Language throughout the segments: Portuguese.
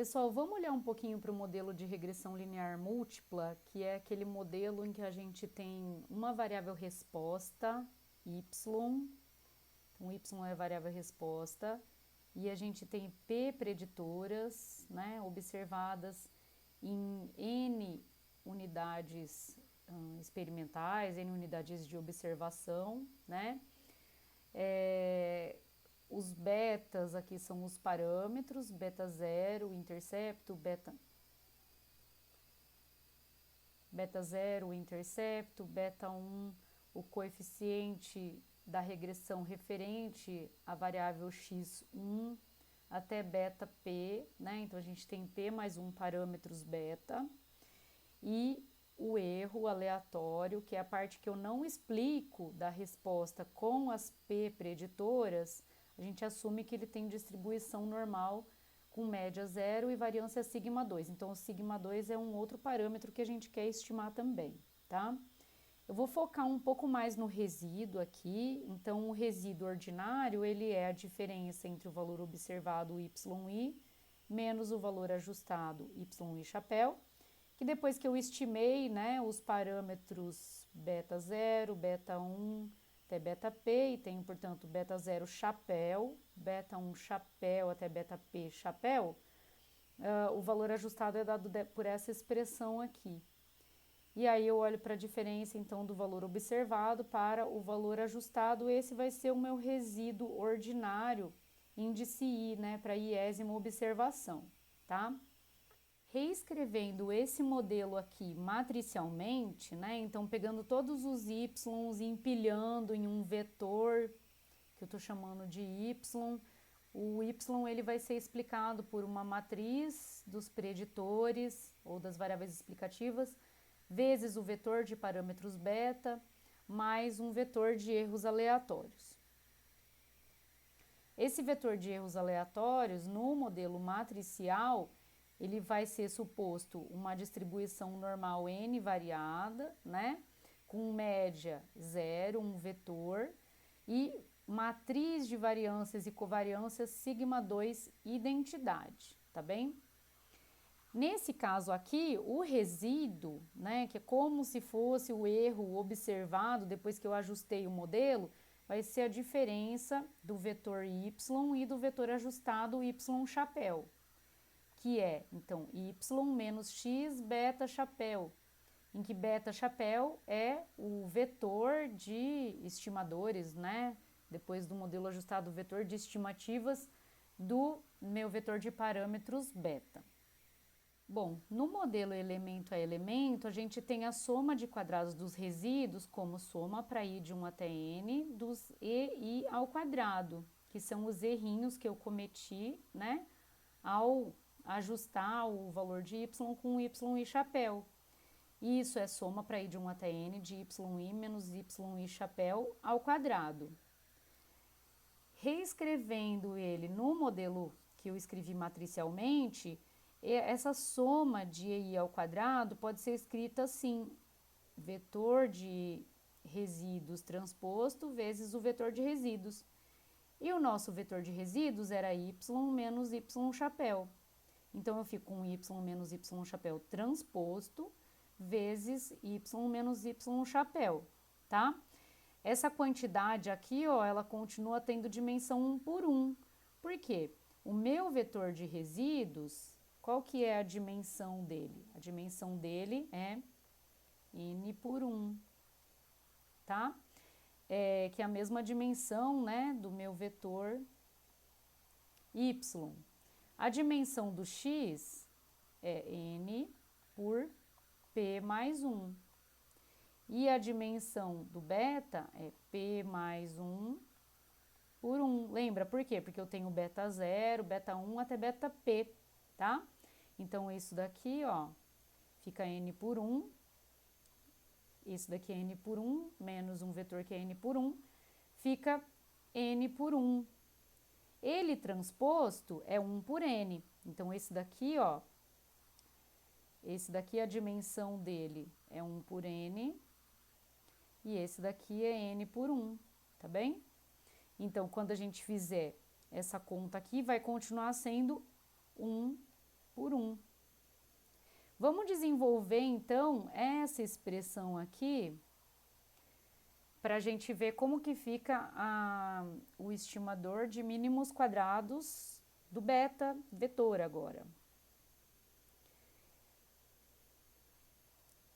Pessoal, vamos olhar um pouquinho para o modelo de regressão linear múltipla, que é aquele modelo em que a gente tem uma variável resposta, y, então y é a variável resposta, e a gente tem p preditoras, né, observadas em n unidades experimentais, n unidades de observação, né? Os betas aqui são os parâmetros, beta 0, o intercepto, beta 0, o intercepto, beta 1, o coeficiente da regressão referente à variável x1 até beta p, né? Então a gente tem p mais 1 parâmetros beta e o erro aleatório, que é a parte que eu não explico da resposta com as p preditoras. A gente assume que ele tem distribuição normal com média 0 e variância sigma 2. Então, o sigma 2 é um outro parâmetro que a gente quer estimar também, tá? Eu vou focar um pouco mais no resíduo aqui. Então, o resíduo ordinário, ele é a diferença entre o valor observado, yi, menos o valor ajustado, yi chapéu, que depois que eu estimei, né, os parâmetros beta 0, beta 1 até beta p, e tenho, portanto, beta 0 chapéu, beta 1 chapéu até beta p chapéu, o valor ajustado é dado por essa expressão aqui. E aí eu olho para a diferença, então, do valor observado para o valor ajustado. Esse vai ser o meu resíduo ordinário, índice I, né, para iésima observação, tá? Reescrevendo esse modelo aqui matricialmente, né, então pegando todos os y e empilhando em um vetor, que eu estou chamando de y, o y ele vai ser explicado por uma matriz dos preditores ou das variáveis explicativas, vezes o vetor de parâmetros beta, mais um vetor de erros aleatórios. Esse vetor de erros aleatórios, no modelo matricial, ele vai ser suposto uma distribuição normal n variada, né? Com média 0, um vetor, e matriz de variâncias e covariâncias sigma 2 identidade, tá bem? Nesse caso aqui, o resíduo, né, que é como se fosse o erro observado depois que eu ajustei o modelo, vai ser a diferença do vetor y e do vetor ajustado y chapéu, que é, então, y menos x beta chapéu, em que beta chapéu é o vetor de estimadores, né? Depois do modelo ajustado, o vetor de estimativas do meu vetor de parâmetros beta. Bom, no modelo elemento a elemento, a gente tem a soma de quadrados dos resíduos como soma para i de 1 até n dos e i ao quadrado, que são os errinhos que eu cometi, né, ao ajustar o valor de y com y chapéu. Isso é soma para i de 1 até n de yi menos yi chapéu ao quadrado. Reescrevendo ele no modelo que eu escrevi matricialmente, essa soma de i ao quadrado pode ser escrita assim: vetor de resíduos transposto vezes o vetor de resíduos. E o nosso vetor de resíduos era y menos y chapéu. Então, eu fico com y menos y chapéu transposto vezes y menos y chapéu, tá? Essa quantidade aqui, ó, ela continua tendo dimensão 1 por 1. Por quê? O meu vetor de resíduos, qual que é a dimensão dele? A dimensão dele é n por 1, tá? Que é a mesma dimensão, né, do meu vetor y. A dimensão do x é n por p mais 1. E a dimensão do beta é p mais 1 por 1. Lembra por quê? Porque eu tenho beta 0, beta 1 até beta p, tá? Então, isso daqui, ó, fica n por 1. Isso daqui é n por 1, menos um vetor que é n por 1, fica n por 1. Ele transposto é 1 por n. Então, esse daqui, ó, esse daqui a dimensão dele é 1 por n. E esse daqui é n por 1, tá bem? Então, quando a gente fizer essa conta aqui, vai continuar sendo 1 Vamos desenvolver, então, essa expressão aqui para a gente ver como que fica o estimador de mínimos quadrados do beta vetor agora.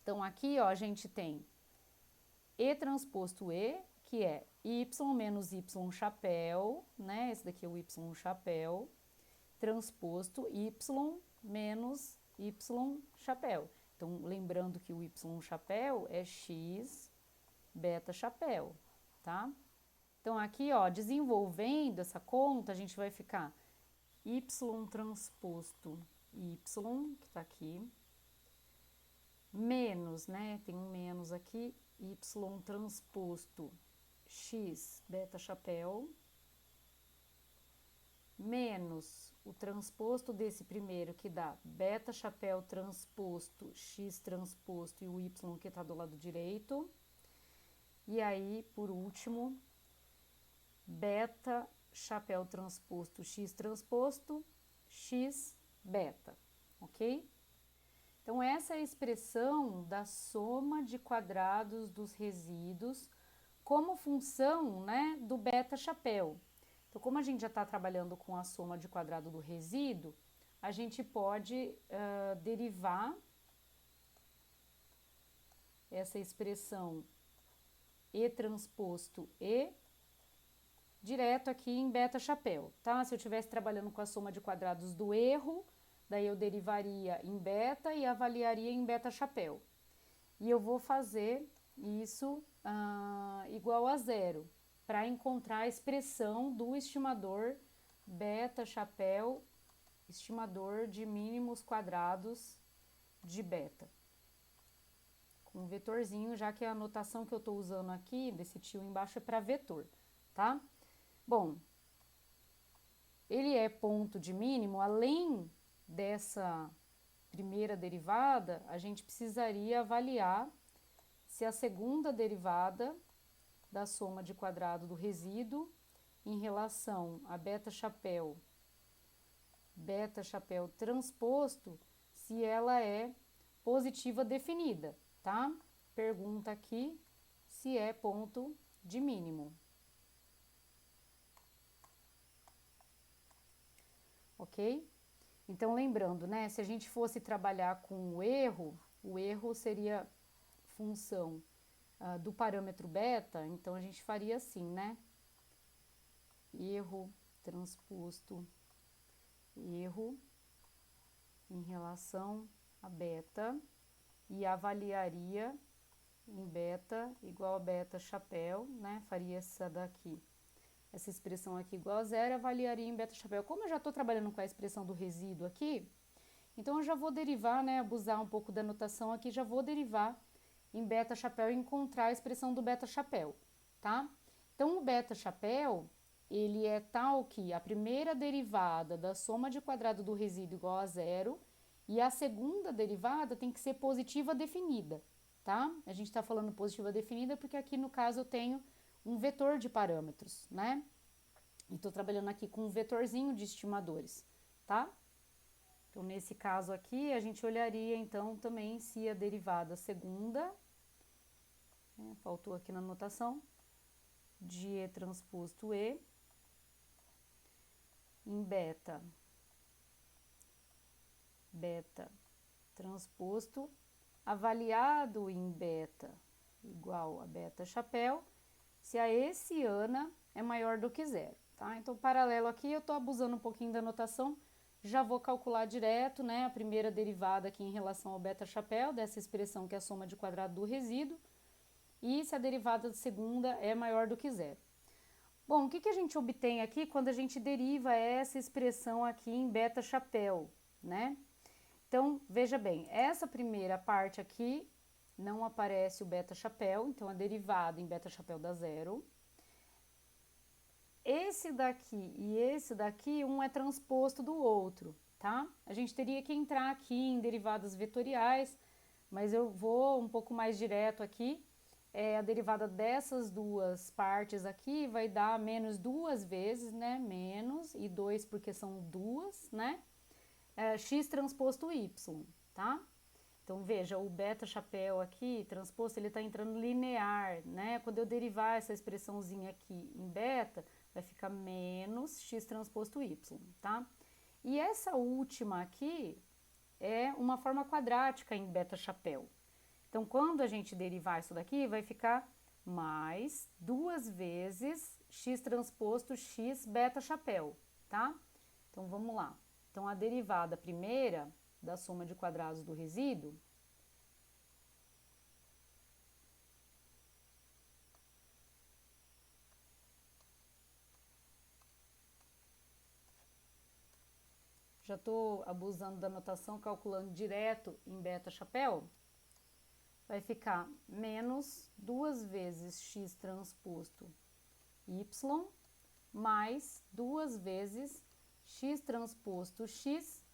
Então, aqui, ó, a gente tem E transposto E, que é Y menos Y chapéu, né? Esse daqui é o Y chapéu, transposto Y menos Y chapéu. Então, lembrando que o Y chapéu é X beta chapéu, tá? Então, aqui, ó, desenvolvendo essa conta, a gente vai ficar Y transposto Y, que tá aqui, menos, né? Tem um menos aqui, Y transposto X beta chapéu, menos o transposto desse primeiro, que dá beta chapéu transposto X transposto e o Y que tá do lado direito. E aí, por último, beta chapéu transposto X transposto X beta, ok? Então, essa é a expressão da soma de quadrados dos resíduos como função, né, do beta chapéu. Então, como a gente já está trabalhando com a soma de quadrado do resíduo, a gente pode derivar essa expressão E transposto E direto aqui em beta chapéu, tá? Se eu estivesse trabalhando com a soma de quadrados do erro, daí eu derivaria em beta e avaliaria em beta chapéu. E eu vou fazer isso igual a zero, para encontrar a expressão do estimador beta chapéu, estimador de mínimos quadrados de beta. Com um vetorzinho, já que a anotação que eu estou usando aqui, desse tio embaixo, é para vetor, tá? Bom, ele é ponto de mínimo, além dessa primeira derivada, a gente precisaria avaliar se a segunda derivada da soma de quadrado do resíduo em relação a beta chapéu transposto, se ela é positiva definida, tá? Pergunta aqui se é ponto de mínimo. Ok? Então, lembrando, né, se a gente fosse trabalhar com o erro seria função do parâmetro beta, então a gente faria assim, né? Erro transposto erro em relação a beta e avaliaria em beta igual a beta chapéu, né? Faria essa expressão aqui igual a zero, avaliaria em beta chapéu. Como eu já estou trabalhando com a expressão do resíduo aqui, então eu já vou derivar, né? Abusar um pouco da notação aqui, já vou derivar em beta chapéu e encontrar a expressão do beta chapéu, tá? Então, o beta chapéu, ele é tal que a primeira derivada da soma de quadrado do resíduo igual a zero e a segunda derivada tem que ser positiva definida, tá? A gente está falando positiva definida porque aqui no caso eu tenho um vetor de parâmetros, né? E estou trabalhando aqui com um vetorzinho de estimadores, tá? Então, nesse caso aqui, a gente olharia então também se a derivada segunda, faltou aqui na anotação, de E transposto E em beta transposto, avaliado em beta igual a beta chapéu, se a hessiana é maior do que zero, tá? Então, paralelo aqui, eu tô abusando um pouquinho da notação, já vou calcular direto, né, a primeira derivada aqui em relação ao beta chapéu, dessa expressão que é a soma de quadrado do resíduo, e se a derivada de segunda é maior do que zero. Bom, o que a gente obtém aqui quando a gente deriva essa expressão aqui em beta chapéu, né? Então, veja bem, essa primeira parte aqui não aparece o beta chapéu, então a derivada em beta chapéu dá zero. Esse daqui e esse daqui, um é transposto do outro, tá? A gente teria que entrar aqui em derivadas vetoriais, mas eu vou um pouco mais direto aqui. A derivada dessas duas partes aqui vai dar menos duas vezes, né? Menos, e 2 porque são duas, né? X transposto Y, tá? Então, veja, o beta chapéu aqui, transposto, ele está entrando linear, né? Quando eu derivar essa expressãozinha aqui em beta, vai ficar menos x transposto y, tá? E essa última aqui é uma forma quadrática em beta chapéu. Então, quando a gente derivar isso daqui, vai ficar mais 2 vezes x transposto x beta chapéu, tá? Então, vamos lá. Então, a derivada primeira da soma de quadrados do resíduo já estou abusando da notação, calculando direto em beta chapéu, vai ficar menos 2 vezes x transposto y mais 2 vezes x transposto x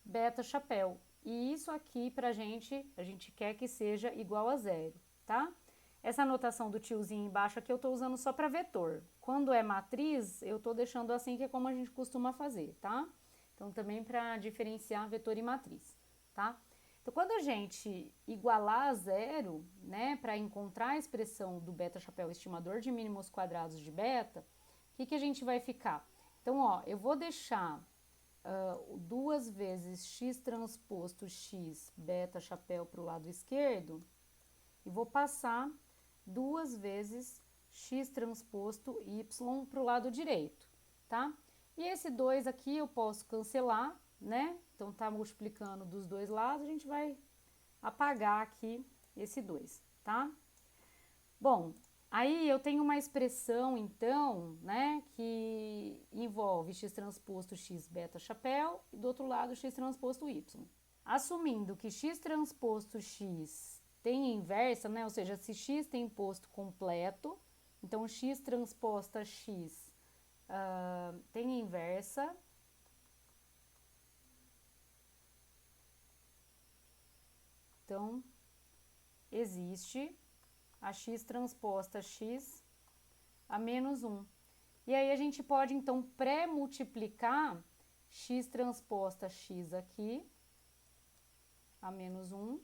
beta chapéu. E isso aqui pra gente, a gente quer que seja igual a zero, tá? Essa anotação do tiozinho embaixo aqui eu tô usando só para vetor. Quando é matriz, eu tô deixando assim, que é como a gente costuma fazer, tá? Então, também para diferenciar vetor e matriz, tá? Então, quando a gente igualar a zero, né, para encontrar a expressão do beta chapéu estimador de mínimos quadrados de beta, o que a gente vai ficar? Então, ó, eu vou deixar 2 vezes x transposto x beta chapéu para o lado esquerdo e vou passar 2 vezes x transposto y para o lado direito, tá? E esse 2 aqui eu posso cancelar, né? Então, tá multiplicando dos dois lados, a gente vai apagar aqui esse 2, tá? Bom, aí eu tenho uma expressão, então, né, que envolve x transposto x beta chapéu e do outro lado x transposto y. Assumindo que x transposto x tem inversa, né, ou seja, se x tem posto completo, então x transposta x tem inversa, então existe a x transposta x a menos 1. E aí a gente pode, então, pré-multiplicar x transposta x aqui, a menos 1,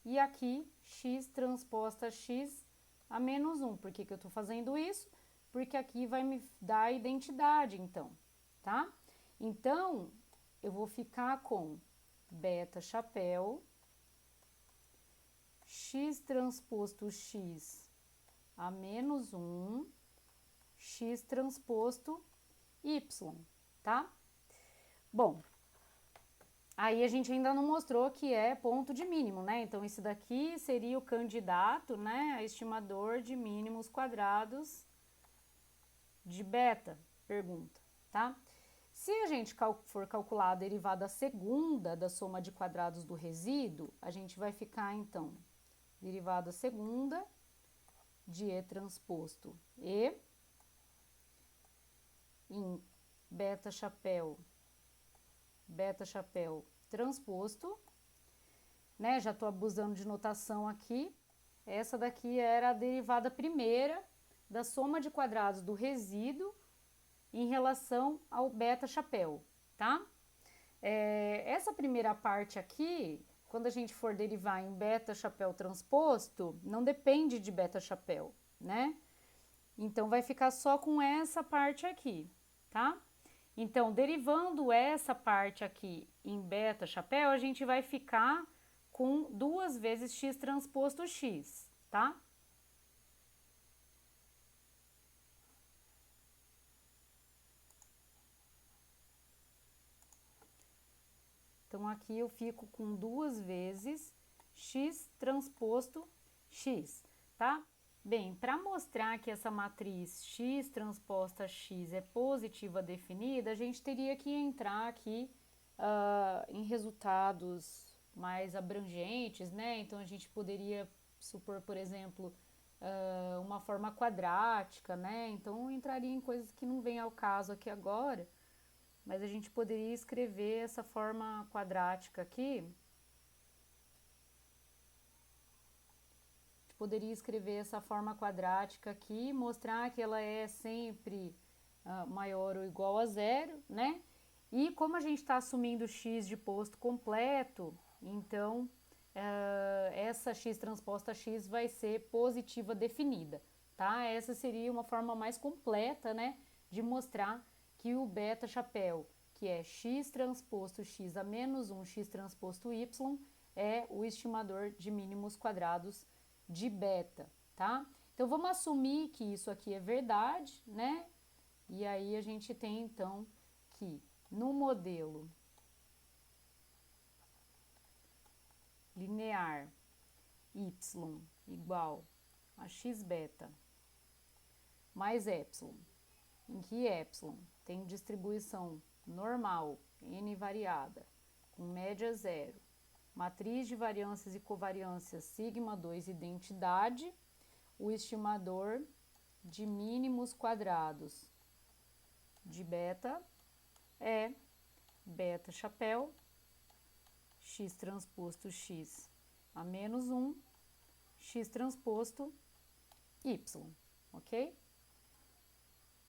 e aqui x transposta x a menos 1. Por que eu estou fazendo isso? Porque aqui vai me dar a identidade, então, tá? Então, eu vou ficar com beta chapéu, x transposto x a menos 1, x transposto y, tá? Bom, aí a gente ainda não mostrou que é ponto de mínimo, né? Então, esse daqui seria o candidato, né, a estimador de mínimos quadrados de beta, pergunta, tá? Se a gente for calcular a derivada segunda da soma de quadrados do resíduo, a gente vai ficar, então, derivada segunda de E transposto E em beta chapéu transposto, né? Já tô abusando de notação aqui. Essa daqui era a derivada primeira da soma de quadrados do resíduo em relação ao beta chapéu, tá? Essa primeira parte aqui, quando a gente for derivar em beta chapéu transposto, não depende de beta chapéu, né? Então, vai ficar só com essa parte aqui, tá? Então, derivando essa parte aqui em beta chapéu, a gente vai ficar com 2 vezes x transposto x, tá? Então, aqui eu fico com 2 vezes x transposto x, tá? Bem, para mostrar que essa matriz x transposta x é positiva definida, a gente teria que entrar aqui em resultados mais abrangentes, né? Então, a gente poderia supor, por exemplo, uma forma quadrática, né? Então, entraria em coisas que não vem ao caso aqui agora, mas a gente poderia escrever essa forma quadrática aqui. Poderia escrever essa forma quadrática aqui, mostrar que ela é sempre maior ou igual a zero, né? E como a gente está assumindo x de posto completo, então essa x transposta x vai ser positiva definida, tá? Essa seria uma forma mais completa, né, de mostrar que o beta chapéu, que é x transposto x a menos 1 x transposto y, é o estimador de mínimos quadrados de beta, tá? Então, vamos assumir que isso aqui é verdade, né? E aí, a gente tem, então, que no modelo linear y igual a x beta mais epsilon, em que epsilon tem distribuição normal, n variada, com média zero, matriz de variâncias e covariâncias sigma 2 identidade, o estimador de mínimos quadrados de beta é beta chapéu x transposto x a menos 1 x transposto y, ok?